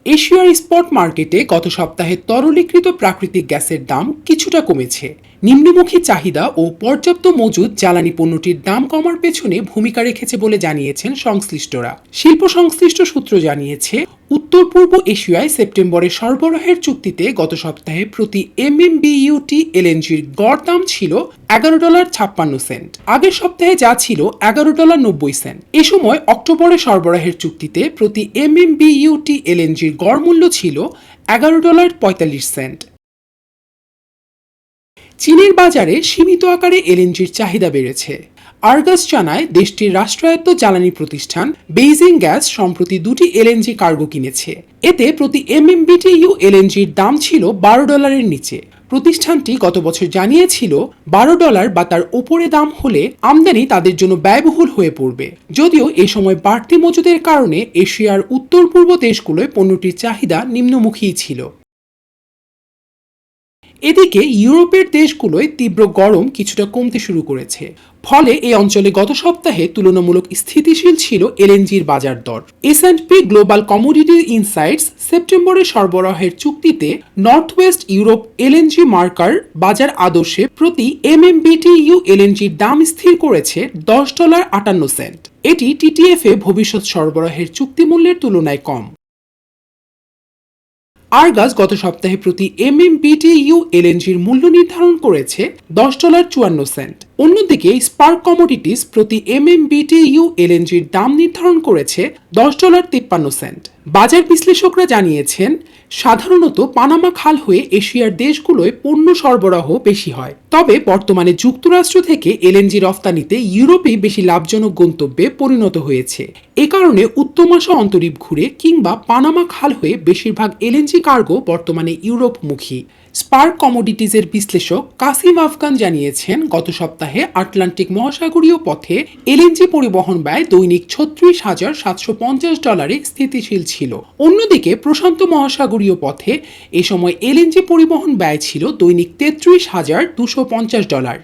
এশিয়ার স্পট মার্কেটে গত সপ্তাহে তরলীকৃত প্রাকৃতিক গ্যাসের দাম কিছুটা কমেছে। নিম্নমুখী চাহিদা ও পর্যাপ্ত মজুদ জ্বালানি পণ্যটির দাম কমার পেছনে ভূমিকা রেখেছে বলে জানিয়েছেন সংশ্লিষ্টরা। শিল্প সংশ্লিষ্ট সূত্র জানিয়েছে, উত্তর পূর্ব এশিয়ায় সেপ্টেম্বরের সরবরাহের চুক্তিতে গত সপ্তাহে প্রতি এমএমবিইউটি এলএনজির গড় দাম ছিল $11.56। আগের সপ্তাহে যা ছিল $11.90। এ সময় অক্টোবরে সরবরাহের চুক্তিতে প্রতি এমএমবিইউটি এলএনজির গড় মূল্য ছিল $11.45। চীনের বাজারে সীমিত আকারে এলএনজির চাহিদা বেড়েছে। আর্গাস জানায়, দেশটির রাষ্ট্রায়ত্ত জ্বালানি প্রতিষ্ঠান বেইজিং গ্যাস সম্প্রতি দুটি এলএনজি কার্গো কিনেছে। এতে প্রতি এমএমবিটিইউ এলএনজির দাম ছিল $12 নিচে। প্রতিষ্ঠানটি গত বছর জানিয়েছিল, $12 বা তার ওপরে দাম হলে আমদানি তাদের জন্য ব্যয়বহুল হয়ে পড়বে। যদিও এ সময় বাড়তি মজুদের কারণে এশিয়ার উত্তর পূর্ব দেশগুলোয় পণ্যটির চাহিদা নিম্নমুখীই ছিল। এদিকে ইউরোপের দেশগুলোয় তীব্র গরম কিছুটা কমতে শুরু করেছে। ফলে এই অঞ্চলে গত সপ্তাহে তুলনামূলক স্থিতিশীল ছিল এলএনজির বাজার দর। এসএন্ডপি গ্লোবাল কমোডিটি ইনসাইটস সেপ্টেম্বরে সরবরাহের চুক্তিতে north West Europe LNG marker বাজার আদর্শে প্রতি এমএমবিটিইউ এলএনজির দাম স্থির করেছে $10.58। এটি টিটিএফ এ ভবিষ্যৎ সরবরাহের চুক্তি মূল্যের তুলনায় কম। আর্গাস গত সপ্তাহে প্রতি এমএমবিটিইউ এলএনজির মূল্য নির্ধারণ করেছে $10.54। অন্যদিকে স্পার্ক কমোডিটিস প্রতি এমএমবিটিইউ এলএনজির দাম নির্ধারণ করেছে $10.53। বাজার বিশ্লেষকরা জানিয়েছেন, সাধারণত পানামা খাল হয়ে এশিয়ার দেশগুলোয় পণ্য সরবরাহ বেশি হয়। তবে বর্তমানে যুক্তরাষ্ট্র থেকে এলএনজি রফতানিতে ইউরোপই বেশি লাভজনক গন্তব্যে পরিণত হয়েছে। এ কারণে উত্তমাশা অন্তরীপ ঘুরে কিংবা পানামা খাল হয়ে বেশিরভাগ এলএনজি কার্গো বর্তমানে ইউরোপমুখী। স্পার্ক কমোডিটিজের বিশ্লেষক কাসিম আফগান জানিয়েছেন, গত সপ্তাহে আটলান্টিক মহাসাগরীয় পথে এলএনজি পরিবহন ব্যয় দৈনিক $36,750 স্থিতিশীল ছিল। অন্যদিকে প্রশান্ত মহাসাগরীয় পথে এ সময় এলএনজি পরিবহন ব্যয় ছিল দৈনিক $33,250।